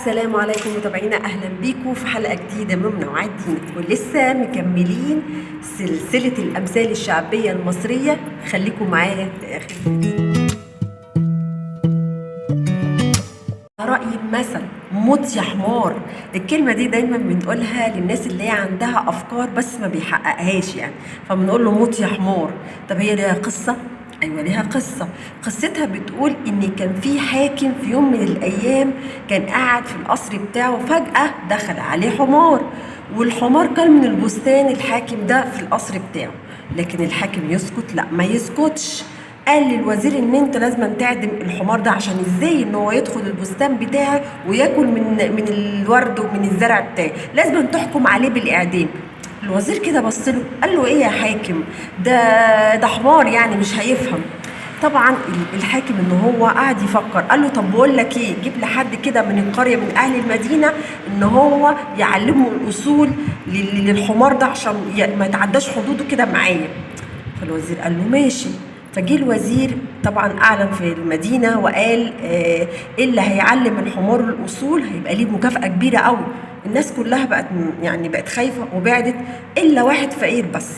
السلام عليكم متابعينا، اهلا بيكم في حلقه جديده من منوعات دينك، ولسه مكملين سلسله الامثال الشعبيه المصريه. خليكم معايا لاخر رأي المثل موت يا حمار. الكلمة دي دايما بنقولها للناس اللي هي عندها أفكار بس ما بيحققهاش، يعني فبنقول له موت يا حمار. طب هي ليها قصة؟ أيوة ليها قصة. قصتها بتقول إن كان في حاكم في يوم من الأيام كان قاعد في القصر بتاعه، فجأة دخل عليه حمار، والحمار كان من البستان الحاكم ده في القصر بتاعه. لكن الحاكم يسكت؟ لا، ما يسكتش. قال للوزير ان انت لازم تعدم الحمار ده، عشان ازاي ان هو يدخل البستان بتاعي وياكل من الورد ومن الزرع بتاعي، لازم تحكم عليه بالاعدام. الوزير كده بص له قال له ايه يا حاكم، ده حمار يعني مش هيفهم. طبعا الحاكم ان هو قاعد يفكر، قال له طب بقول لك ايه، جيب لي حد كده من القريه من اهل المدينه ان هو يعلمه الاصول للحمار ده عشان ما يتعداش حدوده كده معايا. فالوزير قال له ماشي. فجه الوزير طبعا اعلن في المدينه وقال اللي هيعلم الحمار الاصول هيبقى ليه مكافاه كبيره قوي. الناس كلها بقت خايفه وبعدت الا واحد فقير بس،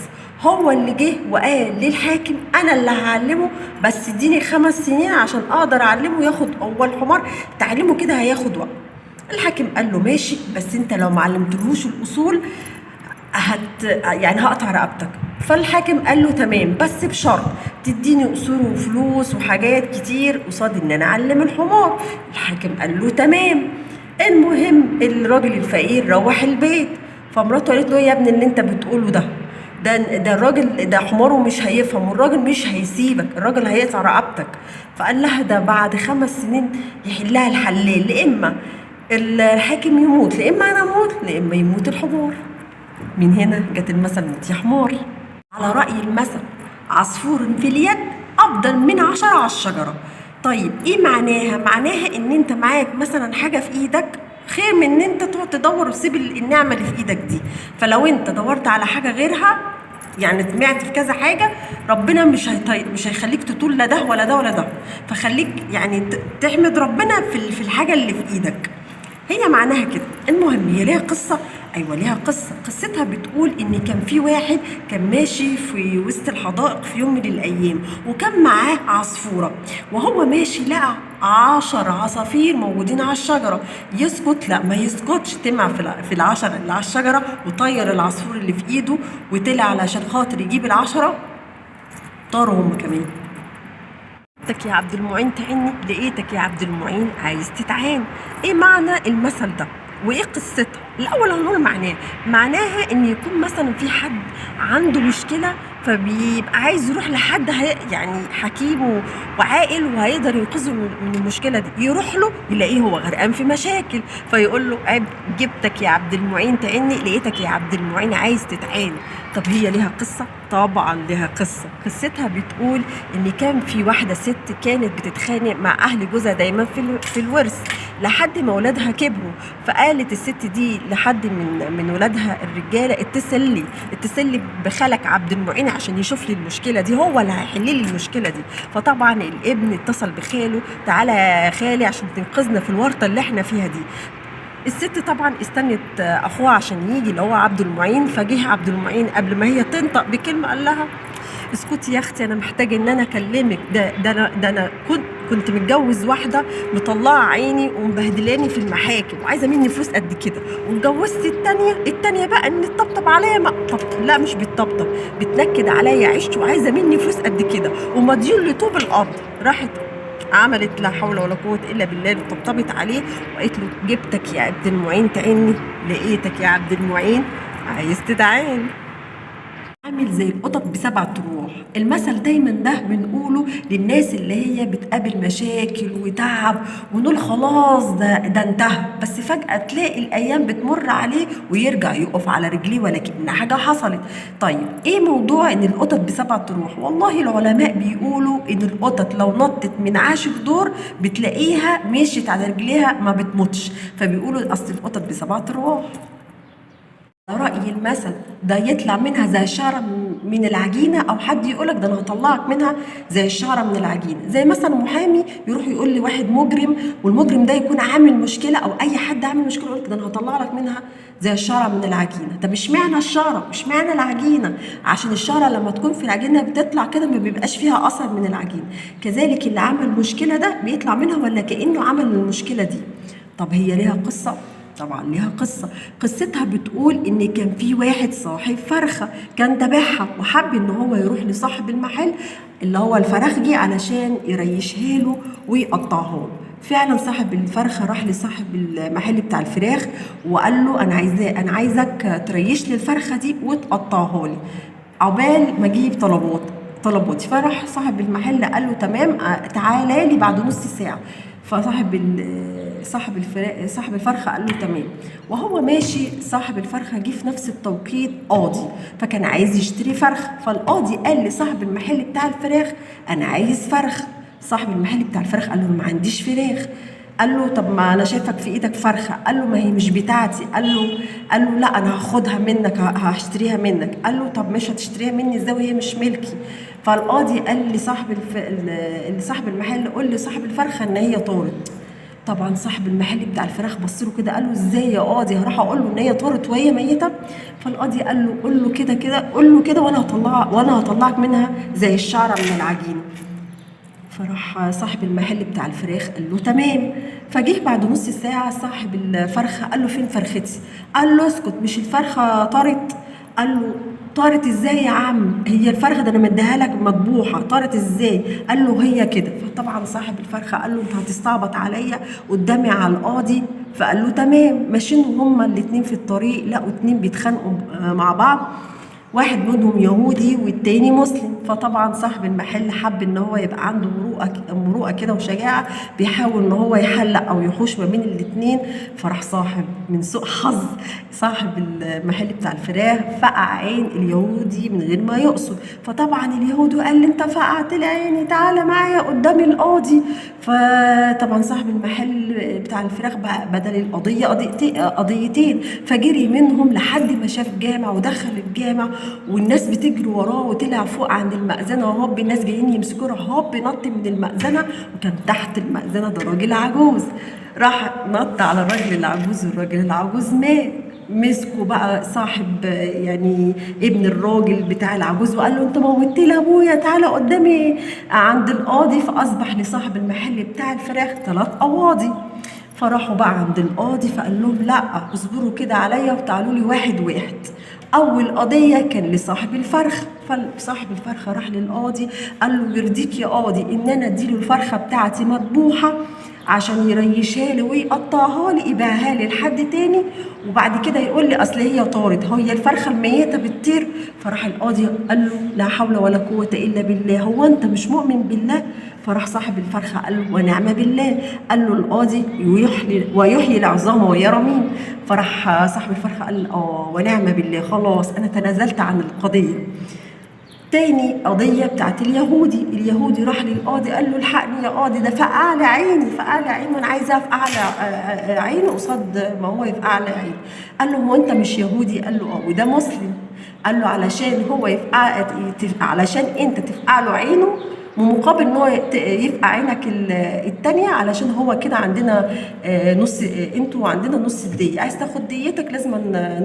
هو اللي جه وقال للحاكم انا اللي هعلمه، بس اديني 5 سنين عشان اقدر اعلمه. ياخد هو الحمار تعليمه كده هياخد وقت. الحاكم قال له ماشي، بس انت لو ما علمتلهوش الاصول يعني هقطع رقبتك. فالحاكم قال له تمام، بس بشرط تديني اصول وفلوس وحاجات كتير قصاد ان انا اعلم الحمار. الحاكم قال له تمام. المهم الراجل الفقير روح البيت، فمراته قالت له يا ابني اللي انت بتقوله ده الراجل ده حماره مش هيفهم، والراجل مش هيسيبك، الراجل هيقطع رقبتك. فقال لها ده بعد 5 سنين يحلها الحلال، لا اما الحاكم يموت، لا اما انا اموت، لا اما يموت الحمار. من هنا جت المثل موت يا حمار. على رأي المثل عصفور في اليد أفضل من 10 على الشجرة. طيب إيه معناها؟ معناها إن أنت معاك مثلا حاجة في إيدك خير من إن أنت تقعد تدور وتسيب النعمة اللي في إيدك دي. فلو أنت دورت على حاجة غيرها، يعني طمعت في كذا حاجة، ربنا مش هيخليك تطول لا ده ولا ده ولا ده. فخليك يعني تحمد ربنا في الحاجة اللي في إيدك. هي معناها كده. المهم هي ليها قصة. أيوة ليها قصة. قصتها بتقول إن كان في واحد كان ماشي في وسط الحدائق في يوم من الأيام، وكان معاه عصفورة، وهو ماشي لقى 10 عصافير موجودين على الشجرة. يسكت؟ لا ما يسكتش. طمع في ال10 اللي على الشجرة، وطير العصفور اللي في إيده وطلع علشان خاطر يجيب ال10. طاروا هم كمان. لقيتك يا عبد المعين تعني، لقيتك يا عبد المعين عايز تتعان. ايه معنى المثل ده وايه قصته؟ الاول هنقول معناها ان يكون مثلا في حد عنده مشكله، فبيبقى عايز يروح لحد يعني حكيم وعاقل وهيقدر ينقذه من المشكله دي، يروح له يلاقيه هو غرقان في مشاكل، فيقول له عيب جبتك يا عبد المعين تعني، لقيتك يا عبد المعين عايز تتعان. طب هي ليها قصه؟ طبعا ليها قصه. قصتها بتقول ان كان في واحده ست كانت بتتخانق مع اهل جوزها دايما في الورث، لحد ما ولادها كبروا. فقالت الست دي لحد من ولادها الرجاله اتصل لي بخالك عبد المعين عشان يشوف لي المشكله دي، هو اللي هيحل لي المشكله دي. فطبعا الابن اتصل بخاله، تعالى يا خالي عشان تنقذنا في الورطه اللي احنا فيها دي. الست طبعا استنت اخوها عشان يجي اللي هو عبد المعين. فجه عبد المعين قبل ما هي تنطق بكلمه قال لها اسكتي يا اختي، انا محتاج ان انا اكلمك. ده انا كنت متجوز واحده مطلعه عيني ومبهدلاني في المحاكم وعايزه مني فلوس قد كده، واتجوزت التانيه بقى ان تطبطب عليا، ما لا مش بتطبطب، بتنكد عليا عشت وعايزه مني فلوس قد كده ومديون لطوب الارض. راحت عملت لا حول ولا قوه الا بالله، طبطبت عليه وقالت له جبتك يا عبد المعين تعني، لقيتك يا عبد المعين عايز تتعان. عامل زي القطط ب7 أرواح. المثل دايما ده بنقوله للناس اللي هي بتقابل مشاكل وتعب، ونقول خلاص ده انتهى، بس فجأة تلاقي الأيام بتمر عليه ويرجع يقف على رجليه ولا كأن حاجة حصلت. طيب ايه موضوع ان القطط ب7 أرواح؟ والله العلماء بيقولوا ان القطط لو نطت من 10 دور بتلاقيها مشيت على رجليها ما بتموتش، فبيقولوا اصل القطط ب7 أرواح. رأي المثل ده يطلع منها زي الشعرة من العجينة، أو حد يقولك ده أنا هطلعك منها زي الشعرة من العجينة. زي مثلا محامي يروح يقول لواحد مجرم، والمجرم ده يكون عامل مشكلة، أو أي حد عامل مشكلة يقولك ده أنا هطلع لك منها زي الشعرة من العجينة. طب اشمعنى الشعرة؟ اشمعنى العجينة؟ عشان الشعرة لما تكون في العجينة بتطلع كده ما بيبقاش فيها أثر من العجينة. كذلك اللي عمل المشكلة ده بيطلع منها ولا كأنه عمل المشكلة دي. طب هي ليها قصة؟ طبعا ليها قصة. قصتها بتقول ان كان في واحد صاحب فرخة كان ذبحها، وحب ان هو يروح لصاحب المحل اللي هو الفراخجي علشان يريشها له ويقطعها له. فعلا صاحب الفرخة راح لصاحب المحل بتاع الفراخ وقال له انا عايزك تريش لي الفرخة دي وتقطعها لي عقبال ما اجيب طلباتي. فراح صاحب المحل قال له تمام، تعالى لي بعد نص ساعة. صاحب الفرخه قال له تمام. وهو ماشي صاحب الفرخه جه في نفس التوقيت قاضي، فكان عايز يشتري فرخ. فالقاضي قال لصاحب المحل بتاع الفراخ انا عايز فرخ. صاحب المحل بتاع الفراخ قال له ما عنديش فراخ. قال له طب ما انا شايفك في ايدك فرخه. قال له ما هي مش بتاعتي. قال له لا انا هاخدها منك، هشتريها منك. قال له طب مش هتشتريها مني ازاي وهي مش ملكي؟ فالقاضي قال لصاحب المحل قول لصاحب الفرخه ان هي طارت. طبعا صاحب المحل بتاع الفراخ بص له كده قال له ازاي يا قاضي هروح اقول له ان هي طارت وهي ميته؟ فالقاضي قال له قول له كده قول له كده وانا هطلعك منها زي الشعره من العجينه. فراح صاحب المحل بتاع الفراخ قال له تمام. فجه بعد نص ساعة صاحب الفرخة قال له فين فرختي؟ قال له اسكت، مش الفرخة طارت؟ قال له طارت ازاي يا عم؟ هي الفرخة ده انا مديها لك مذبوحة، طارت ازاي؟ قال له هي كده. فطبعا صاحب الفرخة قال له انت هتستعبط عليا قدامي على القاضي؟ فقال له تمام. ماشيين هما الاتنين في الطريق لقوا اتنين بيتخانقوا مع بعض، واحد منهم يهودي والتاني مسلم. فطبعا صاحب المحل حب ان هو يبقى عنده مروءه كده وشجاعه، بيحاول ان هو يحلق او يحوش ما بين الاتنين. فراح من سوء حظ صاحب المحل بتاع الفراخ فقع عين اليهودي من غير ما يقصد. فطبعا اليهودي قال لي انت فقعت لي عيني، تعالى معايا قدام القاضي. فطبعا صاحب المحل بتاع الفراخ بقى بدل القضيه قضيتين، فجري منهم لحد ما شاف جامع ودخل الجامع والناس بتجري وراه، وطلع فوق عند المأذنة وهوب الناس جايين يمسكوه، هوب نط من المأذنة، وكان تحت المأذنة ده راجل عجوز. راح نط على الراجل العجوز والراجل العجوز مات. مسكوا بقى صاحب يعني ابن الراجل بتاع العجوز وقال له انت موتت لي ابويا، تعالى قدامي عند القاضي. فاصبح لصاحب المحل بتاع الفراخ 3 قواضي. فراحوا بقى عند القاضي فقال لهم لا اصبروا كده عليا وتعالوا لي واحد واحد. اول قضيه كان لصاحب الفرخ، فصاحب الفرخه راح للقاضي قال له يرضيك يا قاضي ان انا اديله الفرخه بتاعتي مذبوحه عشان يريشها لي ويقطعها لي يبيعها لي لحد تاني، وبعد كده يقول لي اصل هي طارت، هي الفرخه الميته بتطير؟ فراح القاضي قال له لا حول ولا قوه الا بالله، هو انت مش مؤمن بالله؟ فراح صاحب الفرخه قال له ونعم بالله. قال له القاضي ويحيي العظام وهي رميم. فراح صاحب الفرخه قال ونعم بالله، خلاص انا تنازلت عن القضيه. تاني قضية بتاعت اليهودي راح للقاضي قال له الحقني يا قاضي ده فقع لي عيني وانا عايزه افقع لي عينه قصاد ما هو يفقع لي عيني. قال له هو انت مش يهودي؟ قال له وده مسلم. قال له علشان انت تفقع له عينه ومقابل ان هو يفقع عينك التانية، علشان هو كده عندنا نص، انتوا عندنا نص الدية، عايز تاخد ديتك لازم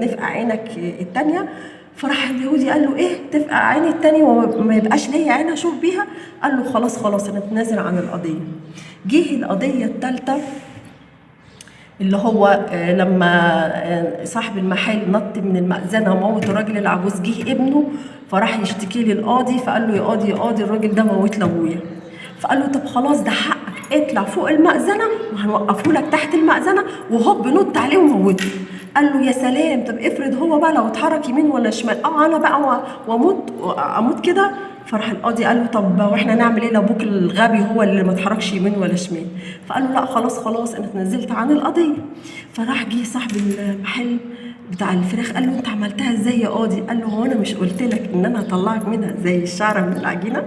نفقع عينك التانية. فراح اليهودي قال له ايه تفقع عيني التانية وما يبقاش ليا عين اشوف بيها؟ قال له خلاص انا اتنازل عن القضية. جه القضية الثالثة اللي هو لما صاحب المحل نط من المأذنة وموت الراجل العجوز، جه ابنه فراح يشتكي للقاضي، فقال له يا قاضي الراجل ده موت لي ابويا. فقال له طب خلاص ده حقك، اطلع فوق المأذنة وهنوقفه لك تحت المأذنة وهوب نط عليه وموته. قال له يا سلام، طب افرض هو بقى لو اتحرك يمين ولا شمال انا بقى واموت كده؟ فراح القاضي قال له طب واحنا نعمل ايه لو ابوك الغبي هو اللي ما اتحركش يمين ولا شمال؟ فقال له لا خلاص انا اتنازلت عن القضيه. فراح جه صاحب المحل بتاع الفراخ قال له انت عملتها ازاي يا قاضي؟ قال له هو انا مش قلت لك ان انا هطلعك منها زي الشعره من العجينه؟